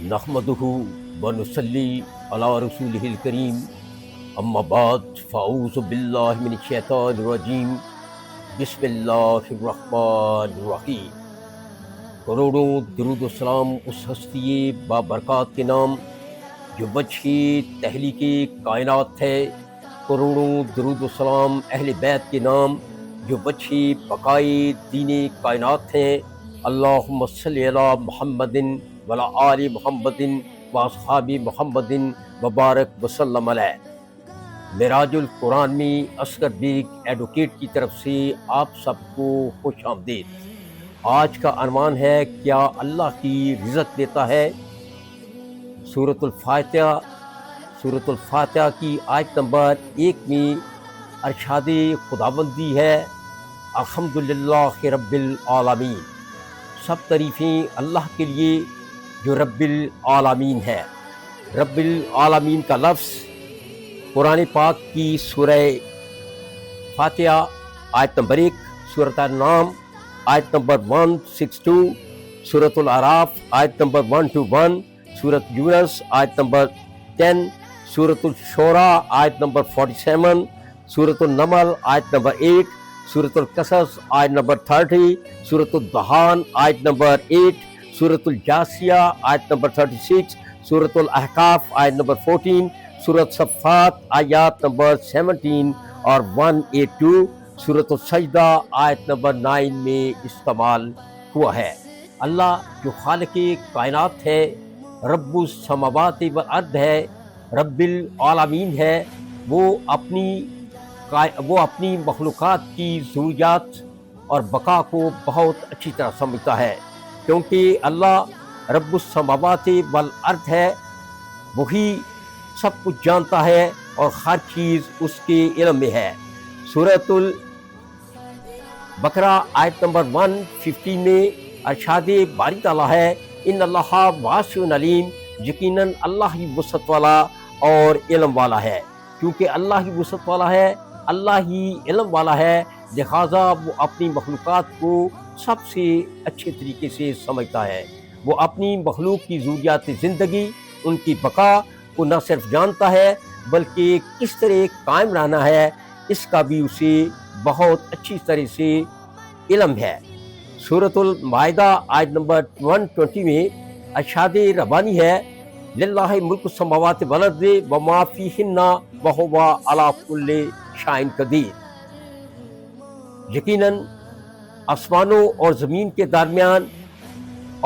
نحمدہ ونصلی علی رسولہ الکریم اما بعد فاعوذ باللہ من الشیطان الرجیم بسم اللہ الرحمن الرحیم۔ کروڑوں درود و سلام اس ہستی بابرکات کے نام جو وجہ تحلیق کائنات ہے، کروڑوں درود و سلام اہل بیت کے نام جو وجہ بقائے دین کائنات ہیں۔ اللہم صلی علی محمد وعلی آل محمد واصحاب محمد وبارک وسلم علیہ۔ معراج القرآن میں اصغر بیگ ایڈوکیٹ کی طرف سے آپ سب کو خوش آمدید۔ آج کا عنوان ہے کیا اللہ کی رزق دیتا ہے؟ سورۃ الفاتحہ کی آیت نمبر 1 میں ارشاد خداوندی ہے الحمدللہ رب العالمین، سب تعریفیں اللہ کے لیے جو رب العالمین ہے۔ رب العالمین کا لفظ قرآن پاک کی سورہ فاتحہ آیت نمبر 1، سورۃ النام آیت نمبر 162، سورۃ الاعراف آیت نمبر 1-1، سورۃ یونس آیت نمبر 10، سورۃ الشعراء آیت نمبر 47، سورۃ النمل آیت نمبر 8، سورۃ القصص آیت نمبر 30، سورۃ الدخان آیت نمبر 8، سورۃ الجاثیہ آیت نمبر 36، سورۃ الاحقاف آیت نمبر 14، سورۃ صفات آیات نمبر 17 اور 182، سورۃ السجدہ آیت نمبر 9 میں استعمال ہوا ہے۔ اللہ جو خالق کائنات ہے، رب السماوات والارض ہے، رب العالمین ہے، وہ اپنی مخلوقات کی ضروریات اور بقا کو بہت اچھی طرح سمجھتا ہے، کیونکہ اللہ رب السماوات والارض ہے، وہی سب کچھ جانتا ہے اور ہر چیز اس کے علم میں ہے۔ سورۃ البقرہ آیت نمبر 150 میں ارشاد باری تعالیٰ ہے ان اللہ واسع علیم، یقیناً اللہ ہی وسعت والا اور علم والا ہے۔ کیونکہ اللہ ہی وسعت والا ہے، اللہ ہی علم والا ہے، لہٰذا وہ اپنی مخلوقات کو سب سے اچھے طریقے سے سمجھتا ہے۔ وہ اپنی مخلوق کی ضروریات زندگی، ان کی بقا کو نہ صرف جانتا ہے بلکہ کس طرح قائم رہنا ہے اس کا بھی اسے بہت اچھی طرح سے علم ہے۔ سورۃ المائدہ آیت نمبر 120 میں ارشاد ربانی ہے للہ ملک السماوات والارض وما فیہن وہو علی کل شیء قدیر، یقیناً آسمانوں اور زمین کے درمیان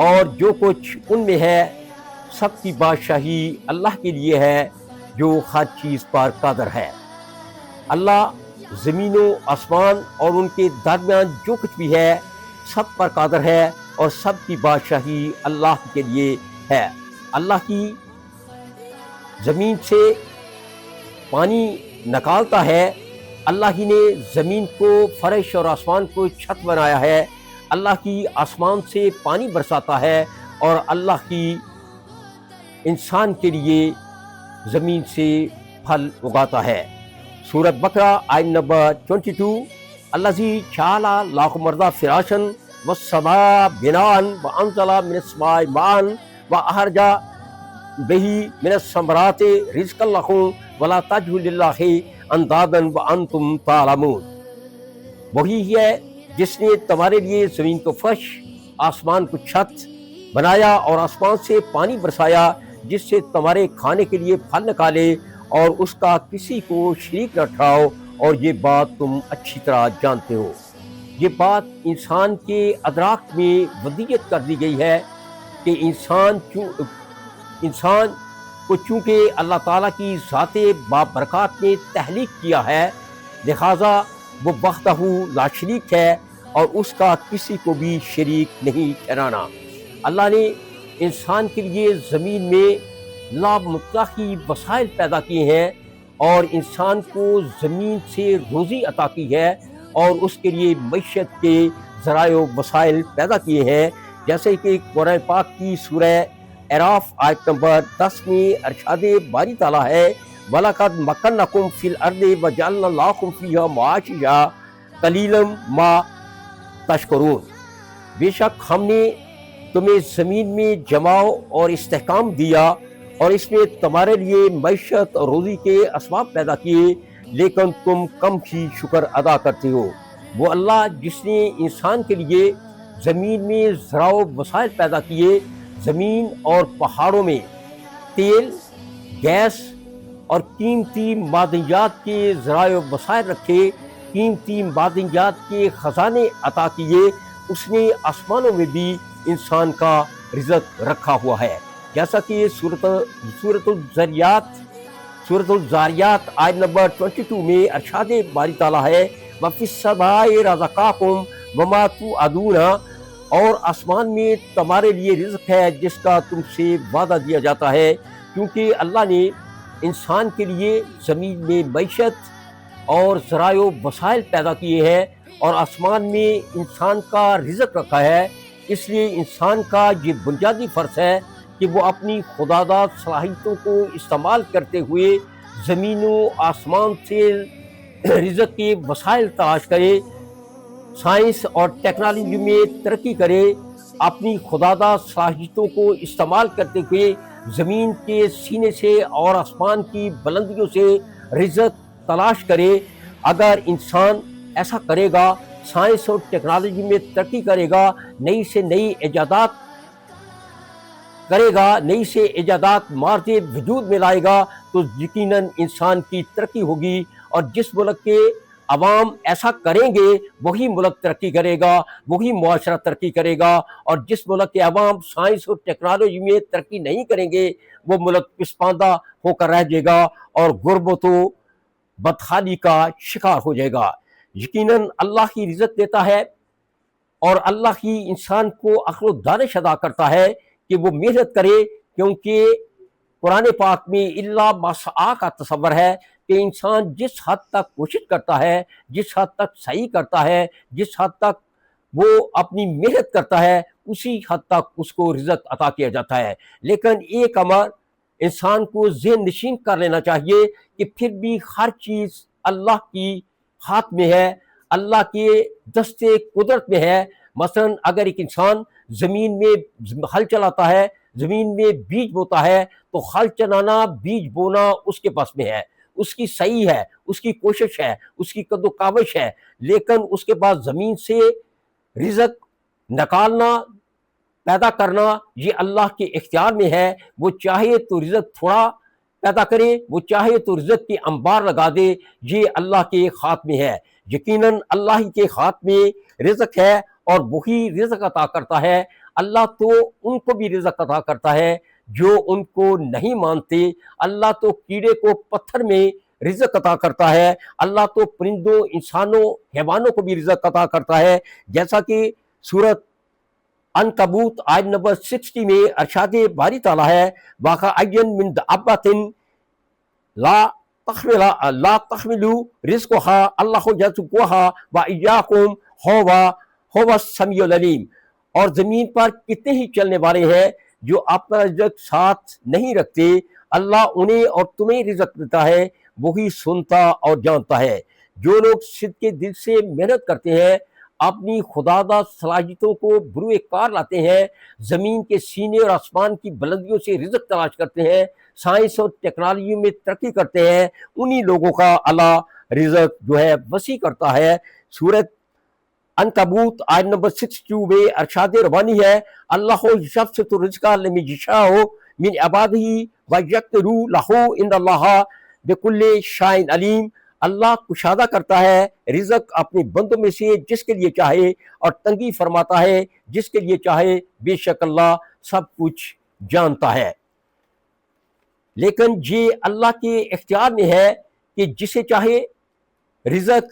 اور جو کچھ ان میں ہے سب کی بادشاہی اللہ کے لیے ہے جو ہر چیز پر قادر ہے۔ اللہ زمین و آسمان اور ان کے درمیان جو کچھ بھی ہے سب پر قادر ہے اور سب کی بادشاہی اللہ کے لیے ہے۔ اللہ کی زمین سے پانی نکالتا ہے، اللہ ہی نے زمین کو فرش اور آسمان کو چھت بنایا ہے، اللہ کی آسمان سے پانی برساتا ہے اور اللہ کی انسان کے لیے زمین سے پھل اگاتا ہے۔ سورۃ بقرہ آیت نمبر 22 الذی جعل لکم الارض فراشا والسماء بناء وانزل من السماء ماء واخرج به من الثمرات رزقا لکم ولا تجعلوا للہ اندادا وانتم تعلمون، وہی ہے جس نے تمہارے لیے زمین کو فرش، آسمان کو چھت بنایا اور آسمان سے پانی برسایا جس سے تمہارے کھانے کے لیے پھل نکالے اور اس کا کسی کو شریک نہ ٹھہراؤ، اور یہ بات تم اچھی طرح جانتے ہو۔ یہ بات انسان کے ادراک میں ودیت کر دی گئی ہے کہ انسان کو چونکہ اللہ تعالیٰ کی ذات بابرکات نے تخلیق کیا ہے، لہٰذا وہ وحدہ لا شریک ہے اور اس کا کسی کو بھی شریک نہیں ٹھہرانا۔ اللہ نے انسان کے لیے زمین میں لامتناہی وسائل پیدا کیے ہیں اور انسان کو زمین سے روزی عطا کی ہے اور اس کے لیے معیشت کے ذرائع و وسائل پیدا کیے ہیں، جیسے کہ قرآن پاک کی سورہ اعراف آیت نمبر 10 میں ارشاد باری تعالیٰ ہے وَلَقَدْ مَكَّنَّاكُمْ فِي الْأَرْضِ وَجَعَلْنَا لَكُمْ فِيهَا مَعَاشِيَ قَلِيلًا مَا تَشْكُرُونَ، بے شک ہم نے تمہیں زمین میں جماؤ اور استحکام دیا اور اس میں تمہارے لیے معیشت اور روزی کے اسباب پیدا کیے، لیکن تم کم ہی شکر ادا کرتے ہو۔ وہ اللہ جس نے انسان کے لیے زمین میں ذرائع و وسائل پیدا کیے، زمین اور پہاڑوں میں تیل، گیس اور قیمتی معدنیات کے ذرائع و وسائل رکھے، قیمتی معدنیات کے خزانے عطا کیے، اس نے آسمانوں میں بھی انسان کا رزق رکھا ہوا ہے، جیسا کہ سورۃ الزاریات آیت نمبر 22 میں ارشاد باری تعالیٰ ہے وَفِي السَّمَاءِ رَزَقَاكُمْ وَمَا تُوعَدُونَ، اور آسمان میں تمہارے لیے رزق ہے جس کا تم سے وعدہ دیا جاتا ہے، کیونکہ اللہ نے انسان کے لیے زمین میں معیشت اور ذرائع و وسائل پیدا کیے ہیں اور آسمان میں انسان کا رزق رکھا ہے۔ اس لیے انسان کا یہ بنیادی فرض ہے کہ وہ اپنی خداداد صلاحیتوں کو استعمال کرتے ہوئے زمین و آسمان سے رزق کے وسائل تلاش کرے، سائنس اور ٹیکنالوجی میں ترقی کرے، اپنی خداداد صلاحیتوں کو استعمال کرتے ہوئے زمین کے سینے سے اور آسمان کی بلندیوں سے رزق تلاش کرے۔ اگر انسان ایسا کرے گا، سائنس اور ٹیکنالوجی میں ترقی کرے گا، نئی سے نئی ایجادات کرے گا، نئی سے ایجادات مارج وجود میں لائے گا، تو یقیناً انسان کی ترقی ہوگی، اور جس ملک کے عوام ایسا کریں گے وہی ملک ترقی کرے گا، وہی معاشرہ ترقی کرے گا، اور جس ملک کے عوام سائنس اور ٹیکنالوجی میں ترقی نہیں کریں گے وہ ملک پسپاندہ ہو کر رہ جائے گا اور غربت و بدحالی کا شکار ہو جائے گا۔ یقیناً اللہ ہی رزق دیتا ہے، اور اللہ ہی انسان کو عقل و دانش ادا کرتا ہے کہ وہ محنت کرے، کیونکہ قرآن پاک میں الا ما سعی کا تصور ہے کہ انسان جس حد تک کوشش کرتا ہے، جس حد تک سعی کرتا ہے، جس حد تک وہ اپنی محنت کرتا ہے، اسی حد تک اس کو رزق عطا کیا جاتا ہے۔ لیکن ایک امر انسان کو ذہن نشین کر لینا چاہیے کہ پھر بھی ہر چیز اللہ کی ہاتھ میں ہے، اللہ کے دست قدرت میں ہے۔ مثلا اگر ایک انسان زمین میں ہل چلاتا ہے، زمین میں بیج بوتا ہے، تو ہل چلانا، بیج بونا اس کے پاس میں ہے، اس کی سعی ہے، اس کی کوشش ہے، اس کی قد و کاوش ہے، لیکن اس کے بعد زمین سے رزق نکالنا، پیدا کرنا، یہ اللہ کے اختیار میں ہے۔ وہ چاہے تو رزق تھوڑا پیدا کرے، وہ چاہے تو رزق کی انبار لگا دے، یہ اللہ کے ہاتھ میں ہے۔ یقیناً اللہ ہی کے ہاتھ میں رزق ہے اور وہی رزق عطا کرتا ہے۔ اللہ تو ان کو بھی رزق عطا کرتا ہے جو ان کو نہیں مانتے۔ اللہ تو کیڑے کو پتھر میں رزق عطا کرتا ہے، اللہ تو پرندوں، انسانوں، حیوانوں کو بھی رزق عطا کرتا ہے، جیسا کہ سورۃ عنکبوت آیت نمبر 60 میں ارشاد باری تعالیٰ ہے وَكَأَيٍّ مِّن دَابَّةٍ لا تحملوا رزقها اللہ يرزقها وإياكم هو السمیع العلیم۔ اور زمین پر کتنے ہی چلنے والے ہیں جو اپنا رزق ساتھ نہیں رکھتے، اللہ انہیں اور تمہیں رزق دیتا ہے، وہی سنتا اور جانتا ہے۔ جو لوگ صدق کے دل سے محنت کرتے ہیں، اپنی خداداد صلاحیتوں کو بروئے کار لاتے ہیں، زمین کے سینے اور آسمان کی بلندیوں سے رزق تلاش کرتے ہیں، سائنس اور ٹیکنالوجی میں ترقی کرتے ہیں، انہی لوگوں کا اللہ رزق جو ہے وسیع کرتا ہے۔ سورۃ عنکبوت آیت نمبر 62 میں ارشاد ربانی ہے اللہ یبسط الرزق لمن یشاء من عبادہ ویقدر لہ ان اللہ بکل شیء علیم۔ اللہ کشادہ کرتا ہے رزق اپنے بندوں میں سے جس کے لیے چاہے، اور تنگی فرماتا ہے جس کے لیے چاہے، بے شک اللہ سب کچھ جانتا ہے۔ لیکن یہ اللہ کے اختیار میں ہے کہ جسے چاہے رزق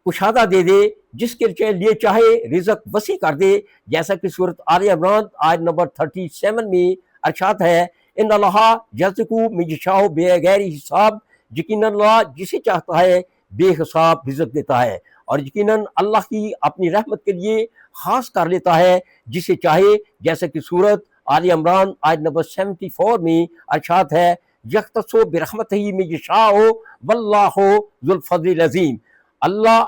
کشادہ دے دے، جس کے لیے چاہے رزق وسیع کر دے، جیسا کہ سورۃ آل عمران آیت نمبر 37 میں ارشاد ہے ان اللہ یرزق من یشاء بغیر حساب، یقیناً اللہ جسے چاہتا ہے بے حساب رزق دیتا ہے، اور یقیناً اللہ کی اپنی رحمت کے لیے خاص کر لیتا ہے جسے چاہے، جیسا کہ سورۃ آل عمران آیت نمبر 74 میں ارشاد ہے یختص برحمتہ من یشاء واللہ ذو الفضل العظیم۔ اللہ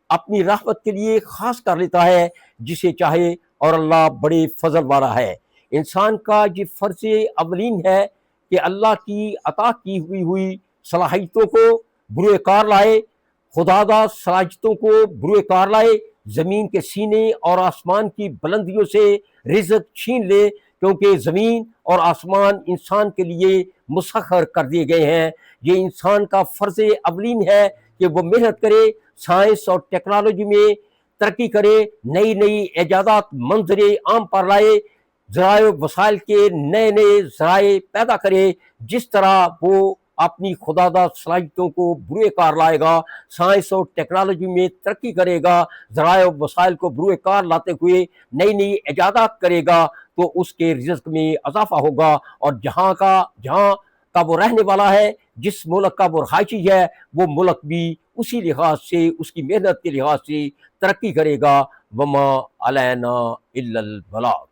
اپنی رحمت کے لیے خاص کر لیتا ہے جسے چاہے، اور اللہ بڑے فضل والا ہے۔ انسان کا یہ فرض اولین ہے کہ اللہ کی عطا کی ہوئی صلاحیتوں کو بروئے کار لائے، خداداد صلاحیتوں کو بروئے کار لائے، زمین کے سینے اور آسمان کی بلندیوں سے رزق چھین لے، کیونکہ زمین اور آسمان انسان کے لیے مسخر کر دیے گئے ہیں۔ یہ انسان کا فرض اولین ہے کہ وہ محنت کرے، سائنس اور ٹیکنالوجی میں ترقی کرے، نئی نئی ایجادات منظر عام پر لائے، ذرائع وسائل کے نئے نئے ذرائع پیدا کرے۔ جس طرح وہ اپنی خداداد صلاحیتوں کو بروئے کار لائے گا، سائنس اور ٹیکنالوجی میں ترقی کرے گا، ذرائع وسائل کو بروئے کار لاتے ہوئے نئی نئی ایجادات کرے گا، تو اس کے رزق میں اضافہ ہوگا، اور جہاں کا وہ رہنے والا ہے، جس ملک کا وہ رہائشی ہے، وہ ملک بھی اسی لحاظ سے، اس کی محنت کے لحاظ سے ترقی کرے گا۔ وما علینا الا البلاغ۔